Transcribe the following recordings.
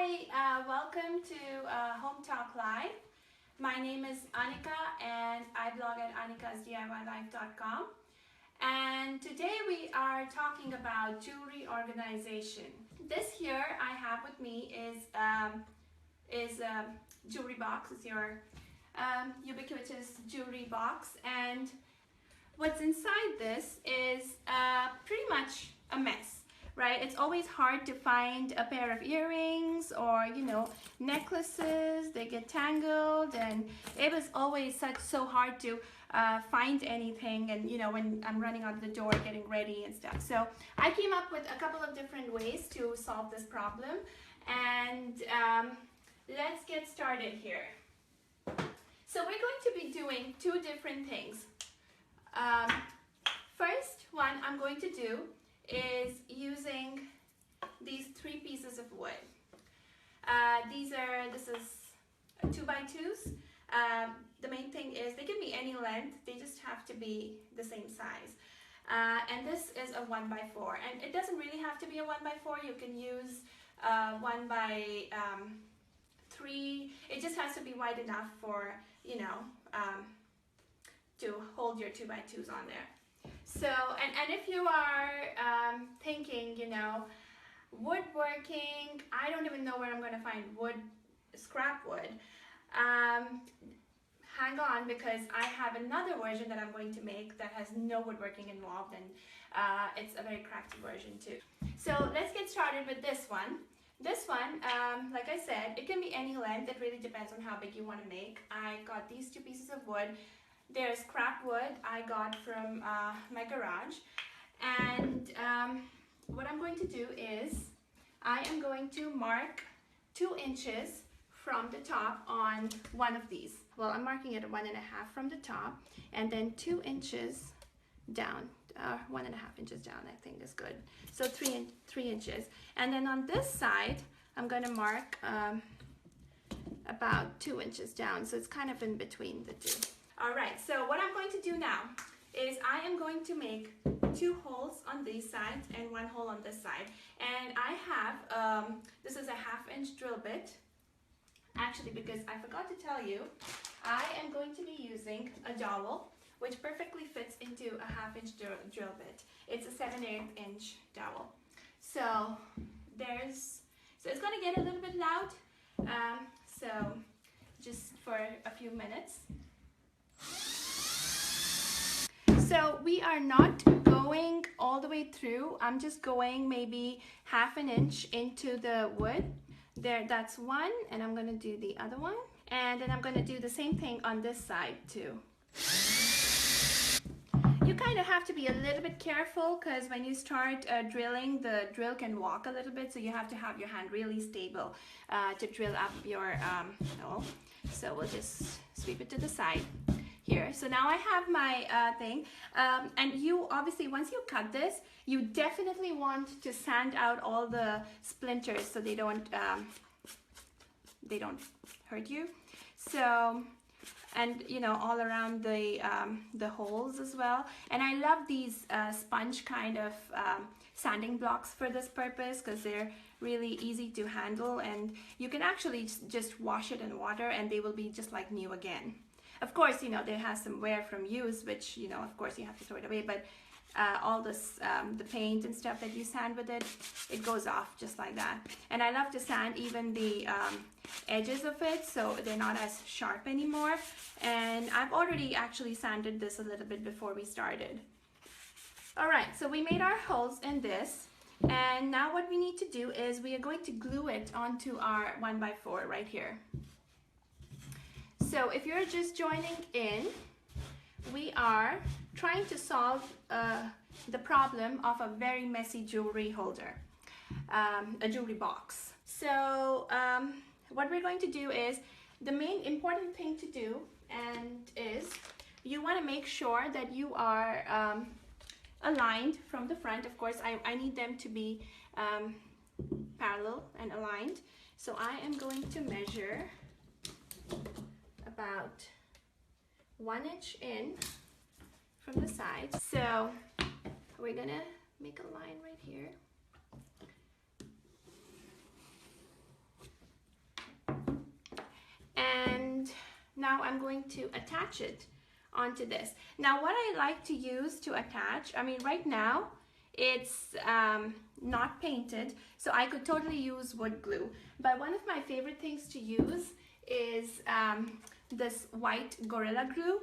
Welcome to Hometalk Live. My name is Anika and I blog at anikasdiylife.com. And today we are talking about jewelry organization. This here I have with me is a jewelry box. It's your ubiquitous jewelry box, and what's inside this is pretty much a mess. Right? It's always hard to find a pair of earrings or, necklaces. They get tangled, and it was always so hard to find anything, and when I'm running out the door getting ready and stuff. So I came up with a couple of different ways to solve this problem, and let's get started here. So we're going to be doing two different things. First one I'm going to do is using these 3 pieces of wood. This is 2x2s. The main thing is they can be any length, they just have to be the same size. And this is a 1x4, and it doesn't really have to be a 1x4. You can use 1x3. It just has to be wide enough for to hold your 2x2s on there. So, and if you are thinking, woodworking, I don't even know where I'm going to find scrap wood, hang on, because I have another version that I'm going to make that has no woodworking involved, and it's a very crafty version too. So let's get started with this one. This one, like I said, it can be any length. It really depends on how big you want to make. I got these 2 pieces of wood. There's scrap wood I got from my garage, and what I'm going to do is I am going to mark 2 inches from the top on one of these. Well, I'm marking it at 1.5 from the top, and then 2 inches down, 1.5 inches down, I think is good. So 3 inches, and then on this side I'm going to mark about 2 inches down, so it's kind of in between the two. All right, so what I'm going to do now is I am going to make 2 holes on these sides and 1 hole on this side. And I have, this is a 1/2 inch drill bit. Actually, because I forgot to tell you, I am going to be using a dowel, which perfectly fits into a 1/2 inch drill bit. It's a 7/8 inch dowel. So it's gonna get a little bit loud, so just for a few minutes. So we are not going all the way through. I'm just going maybe 1/2 inch into the wood. There, that's one, and I'm gonna do the other one. And then I'm gonna do the same thing on this side too. You kind of have to be a little bit careful, because when you start drilling, the drill can walk a little bit, so you have to have your hand really stable to drill up your hole. So we'll just sweep it to the side here. So now I have my thing, and you obviously, once you cut this, you definitely want to sand out all the splinters so they don't hurt you. So, and all around the holes as well. And I love these sponge kind of sanding blocks for this purpose, because they're really easy to handle, and you can actually just wash it in water and they will be just like new again. Of course, there has some wear from use, which, of course you have to throw it away, but all this, the paint and stuff that you sand with it, it goes off just like that. And I love to sand even the edges of it, so they're not as sharp anymore. And I've already actually sanded this a little bit before we started. All right, so we made our holes in this, and now what we need to do is we are going to glue it onto our 1x4 right here. So if you're just joining in, we are trying to solve the problem of a very messy jewelry holder, a jewelry box. So what we're going to do is, the main important thing to do is you want to make sure that you are aligned from the front. Of course, I need them to be parallel and aligned. So I am going to measure about 1 inch in from the side. So we're gonna make a line right here. now I'm going to attach it onto this. Now what I like to use to attach, I mean right now it's not painted, so I could totally use wood glue, but one of my favorite things to use is this white Gorilla Glue,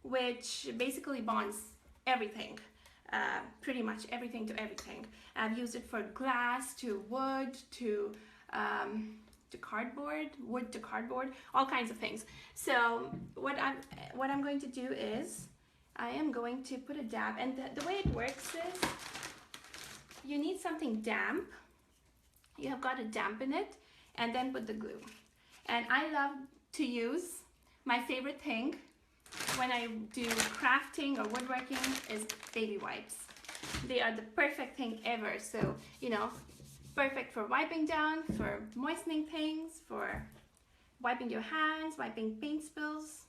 which basically bonds everything, pretty much everything to everything. I've used it for glass, to wood, to cardboard, wood to cardboard, all kinds of things. So what I'm going to do is I am going to put a dab, and the way it works is you need something damp. You have got to dampen it and then put the glue. And I love to use, my favorite thing when I do crafting or woodworking is baby wipes. They are the perfect thing ever. So, you know, perfect for wiping down, for moistening things, for wiping your hands, wiping paint spills,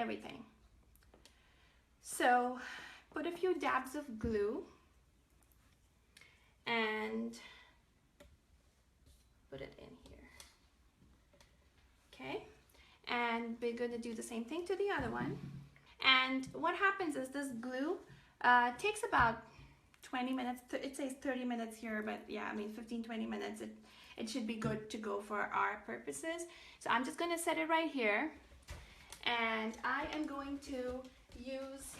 everything. So put a few dabs of glue and put it in here. Okay, and we're going to do the same thing to the other one. And what happens is this glue takes about 20 minutes, it says 30 minutes here, but yeah, I mean 15-20 minutes, it should be good to go for our purposes. So I'm just going to set it right here, and I am going to use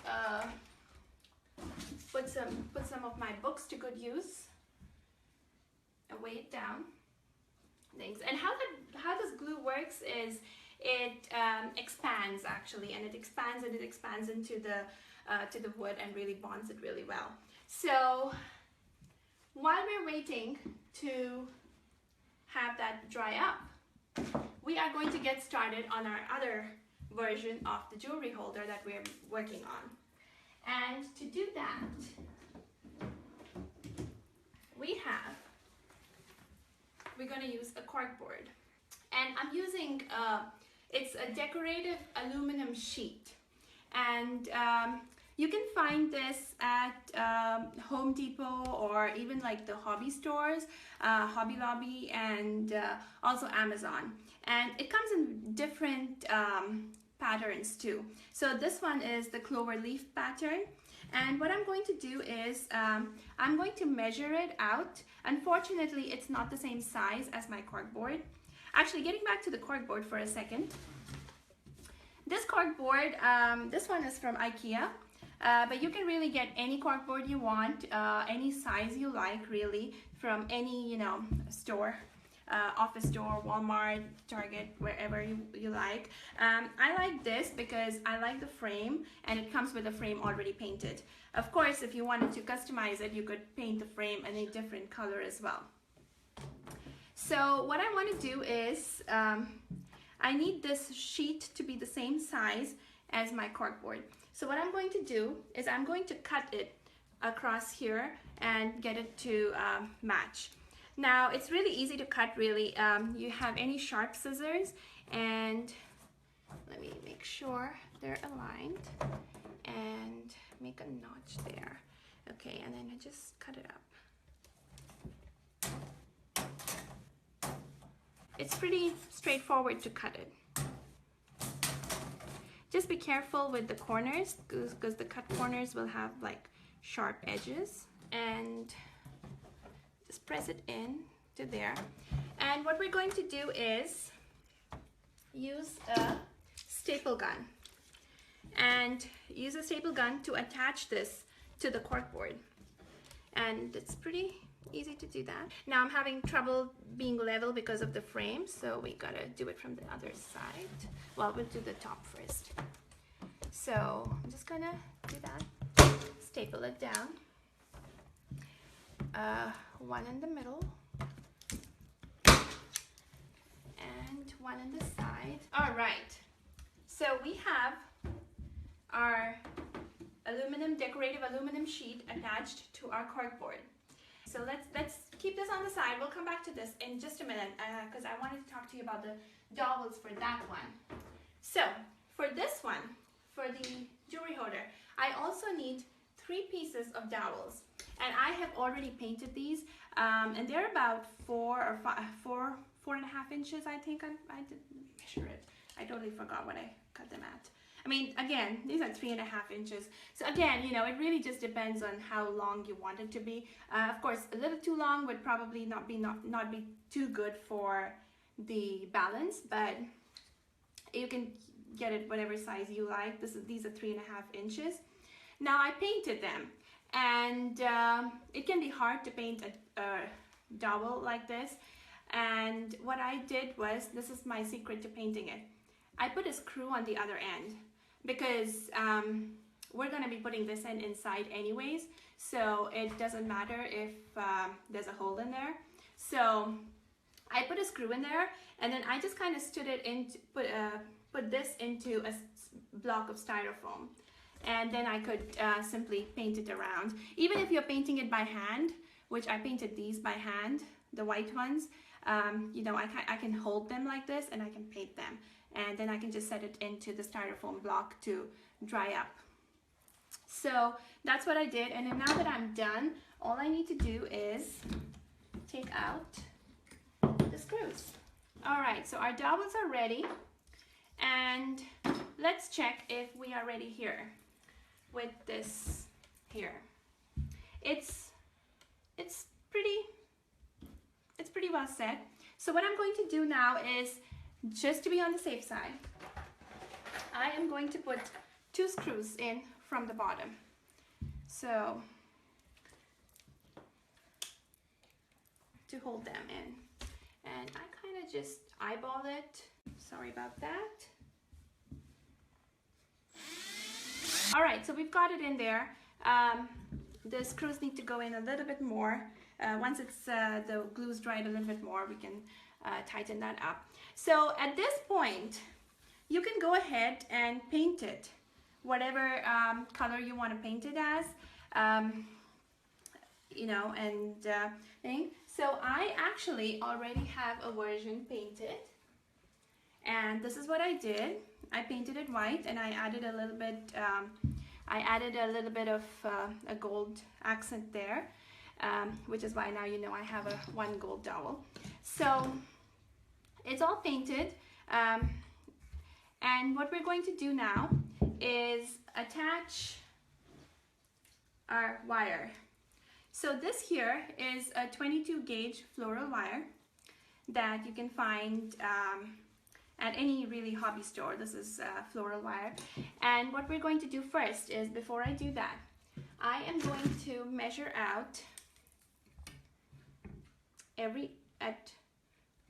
put some of my books to good use and weigh it down things. And how this glue works is it expands actually, and it expands into the wood and really bonds it really well. So while we're waiting to have that dry up, we are going to get started on our other version of the jewelry holder that we're working on. And to do that, we're going to use a corkboard. And I'm using, it's a decorative aluminum sheet. And you can find this at Home Depot or even like the hobby stores, Hobby Lobby, and also Amazon. And it comes in different patterns too. So this one is the clover leaf pattern. And what I'm going to do is I'm going to measure it out. Unfortunately, it's not the same size as my corkboard. Actually, getting back to the corkboard for a second. This corkboard, this one is from IKEA. But you can really get any corkboard you want, any size you like, really, from any, you know, store, office store, Walmart, Target, wherever you like. I like this because I like the frame, and it comes with a frame already painted. Of course, if you wanted to customize it, you could paint the frame in a different color as well. So what I want to do is, I need this sheet to be the same size as my corkboard. So what I'm going to do is I'm going to cut it across here and get it to match. Now it's really easy to cut, really. You have any sharp scissors, and let me make sure they're aligned and make a notch there. Okay, and then I just cut it up. It's pretty straightforward to cut it. Just be careful with the corners, because the cut corners will have like sharp edges, and just press it in to there. And what we're going to do is use a staple gun, and use a staple gun to attach this to the corkboard. And it's pretty easy to do that. Now I'm having trouble being level because of the frame, so we gotta do it from the other side. Well, we'll do the top first. So I'm just gonna do that. Staple it down. One in the middle and one in the side. All right. So we have our decorative aluminum sheet attached to our corkboard. So let's keep this on the side. We'll come back to this in just a minute because I wanted to talk to you about the dowels for that one. So for this one, for the jewelry holder, I also need 3 pieces of dowels, and I have already painted these, and they're about 4.5 inches. I think I did measure it. I totally forgot what I cut them at. I mean, again, these are 3.5 inches. So again, you know, it really just depends on how long you want it to be. Of course, a little too long would probably not be too good for the balance, but you can get it whatever size you like. These are 3.5 inches. Now I painted them, and it can be hard to paint a dowel like this. And what I did was, this is my secret to painting it. I put a screw on the other end because we're going to be putting this inside anyways, so it doesn't matter if there's a hole in there. So I put a screw in there, and then I just kind of stood it into put this into a block of styrofoam, and then I could simply paint it around. Even if you're painting it by hand, which I painted these by hand, the white ones, you know, I can hold them like this and I can paint them, and then I can just set it into the styrofoam block to dry up. So that's what I did, and then now that I'm done, all I need to do is take out the screws. All right, so our dowels are ready, and let's check if we are ready here with this here. It's pretty well set. So what I'm going to do now is, just to be on the safe side, I am going to put 2 screws in from the bottom. So to hold them in, and I kind of just eyeball it. Sorry about that. All right, so we've got it in there. The screws need to go in a little bit more. Once it's the glue's dried a little bit more, we can tighten that up. So at this point, you can go ahead and paint it, whatever color you want to paint it as, you know, and thing. So I actually already have a version painted, and this is what I did. I painted it white, and I added a little bit of a gold accent there, which is why now you know I have a 1 gold dowel. So it's all painted, and what we're going to do now is attach our wire. So this here is a 22 gauge floral wire that you can find at any really hobby store. This is floral wire, and what we're going to do first is, before I do that, I am going to measure out at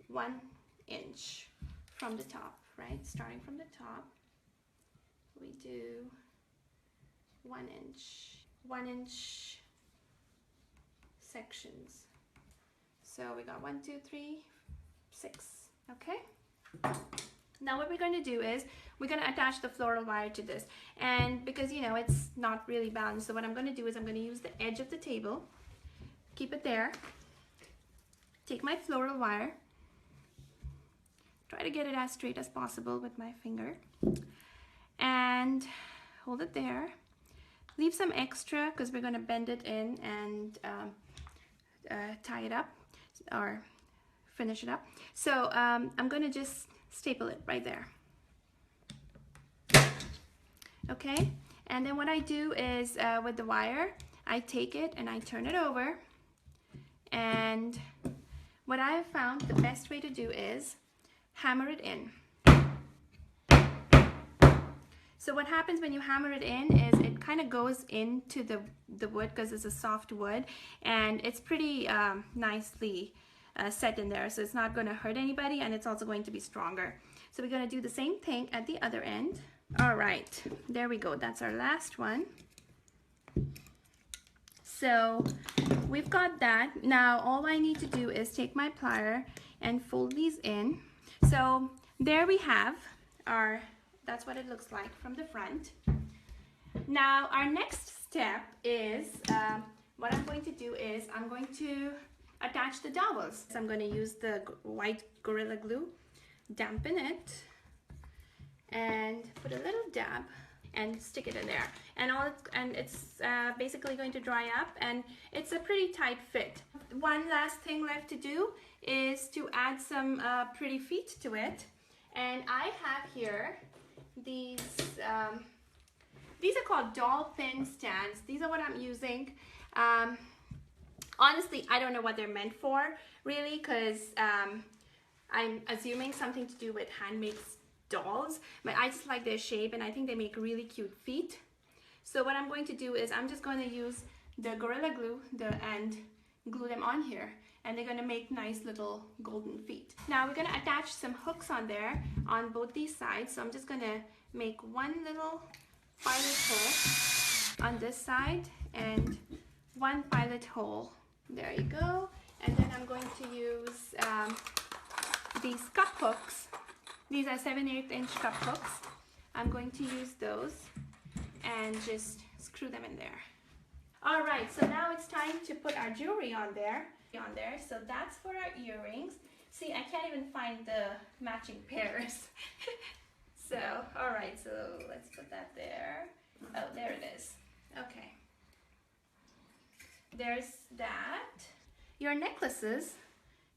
1 inch from the top, right? Starting from the top, we do 1 inch sections. So we got 1, 2, 3, 6. Okay. Now what we're going to do is we're going to attach the floral wire to this, and because you know it's not really balanced, so what I'm going to do is I'm going to use the edge of the table, keep it there, take my floral wire, try to get it as straight as possible with my finger, and hold it there. Leave some extra because we're going to bend it in and tie it up or finish it up. So I'm going to just staple it right there. Okay, and then what I do is with the wire, I take it and I turn it over, and what I have found the best way to do is hammer it in. So what happens when you hammer it in is it kind of goes into the wood, because it's a soft wood, and it's pretty nicely set in there, so it's not going to hurt anybody, and it's also going to be stronger. So we're going to do the same thing at the other end. All right, there we go. That's our last one. So we've got that. Now all I need to do is take my plier and fold these in. So there we have our, that's what it looks like from the front. Now our next step is, what I'm going to do is I'm going to attach the dowels. So I'm going to use the white Gorilla Glue, dampen it, and put a little dab and stick it in there. And it's basically going to dry up, and it's a pretty tight fit. One last thing left to do is to add some pretty feet to it. And I have here these are called doll pin stands. These are what I'm using. Honestly, I don't know what they're meant for, really, because I'm assuming something to do with handmade dolls, but I just like their shape and I think they make really cute feet. So what I'm going to do is I'm just going to use the Gorilla Glue and glue them on here, and they're going to make nice little golden feet. Now we're going to attach some hooks on there on both these sides. So I'm just going to make one little pilot hole on this side and one pilot hole. There you go. And then I'm going to use these cup hooks. These are 7/8 inch cup hooks. I'm going to use those and just screw them in there. All right, so now it's time to put our jewelry on there. So that's for our earrings. See, I can't even find the matching pairs. So, all right, so let's put that there. Oh, there it is. Okay. There's that. Your necklaces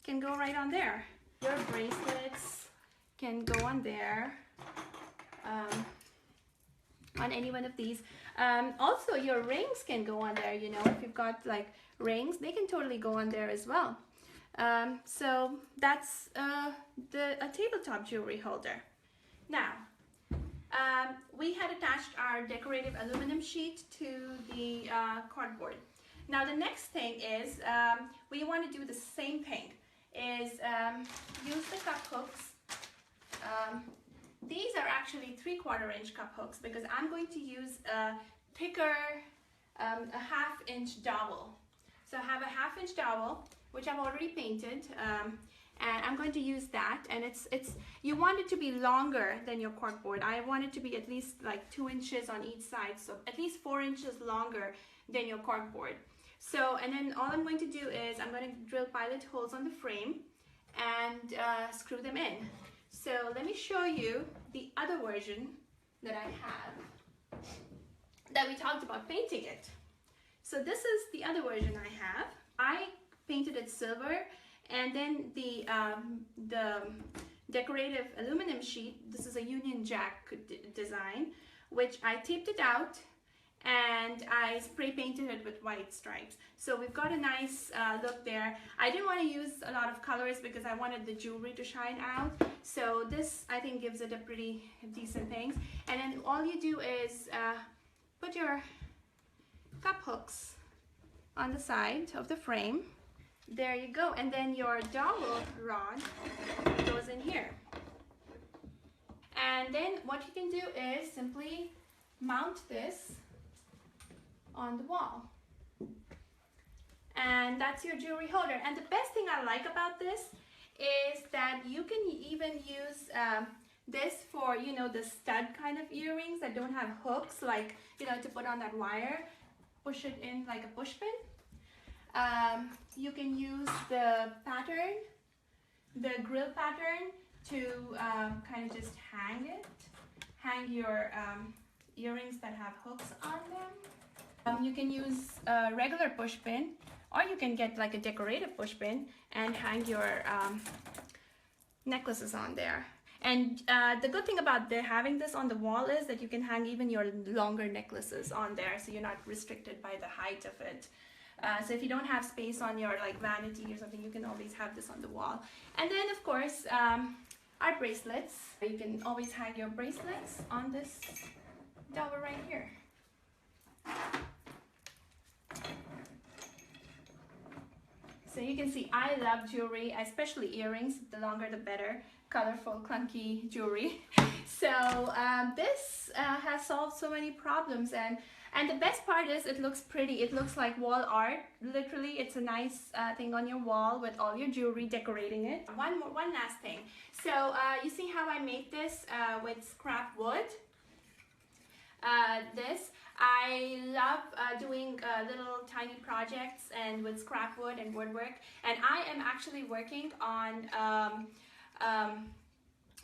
can go right on there. Your bracelets can go on there, on any one of these. Also, your rings can go on there, you know, if you've got like rings, they can totally go on there as well. So that's a tabletop jewelry holder. Now, we had attached our decorative aluminum sheet to the cardboard. Now the next thing is, we want to do the same thing, is use the cup hooks. These are actually 3/4 inch cup hooks because I'm going to use a thicker, a 1/2 inch dowel. So I have a 1/2 inch dowel, which I've already painted, and I'm going to use that. And you want it to be longer than your corkboard. I want it to be at least like 2 inches on each side, so at least 4 inches longer than your corkboard. So, and then all I'm going to do is I'm going to drill pilot holes on the frame and screw them in. So let me show you the other version that I have that we talked about painting it. So this is the other version I have. I painted it silver, and then the decorative aluminum sheet, this is a Union Jack design, which I taped it out and I spray painted it with white stripes. So we've got a nice look there. I didn't want to use a lot of colors because I wanted the jewelry to shine out. So this, I think, gives it a pretty decent thing. And then all you do is put your cup hooks on the side of the frame. There you go. And then your dowel rod goes in here. And then what you can do is simply mount this on the wall. And that's your jewelry holder. And the best thing I like about this is that you can even use this for, you know, the stud kind of earrings that don't have hooks, like, you know, to put on that wire, push it in like a push pin. You can use the pattern, the grill pattern, to kind of just hang your earrings that have hooks on them. You can use a regular push pin, or you can get like a decorative push pin and hang your necklaces on there. And the good thing about having this on the wall is that you can hang even your longer necklaces on there, so you're not restricted by the height of it. So if you don't have space on your like vanity or something, you can always have this on the wall. And then of course, our bracelets. You can always hang your bracelets on this dowel right here. So you can see I love jewelry, especially earrings. The longer the better. Colorful, clunky jewelry. So this has solved so many problems, and the best part is it looks pretty. It looks like wall art. Literally, it's a nice thing on your wall with all your jewelry decorating it. One last thing. So you see how I made this with scrap wood? I love doing little tiny projects and with scrap wood and woodwork, and I am actually working on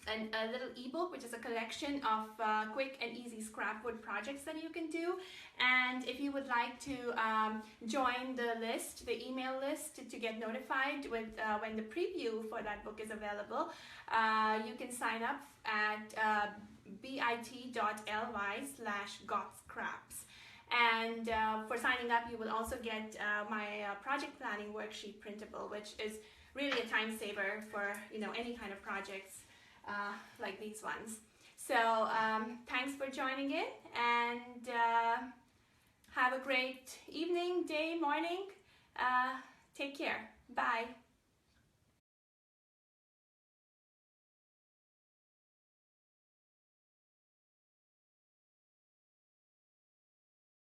a little ebook, which is a collection of quick and easy scrapwood projects that you can do. And if you would like to join the list, the email list, to get notified with when the preview for that book is available, you can sign up at bit.ly/gotscraps. And for signing up, you will also get my project planning worksheet printable, which is really a time saver for any kind of projects like these ones. So thanks for joining in, and have a great evening, day, morning. Take care. Bye.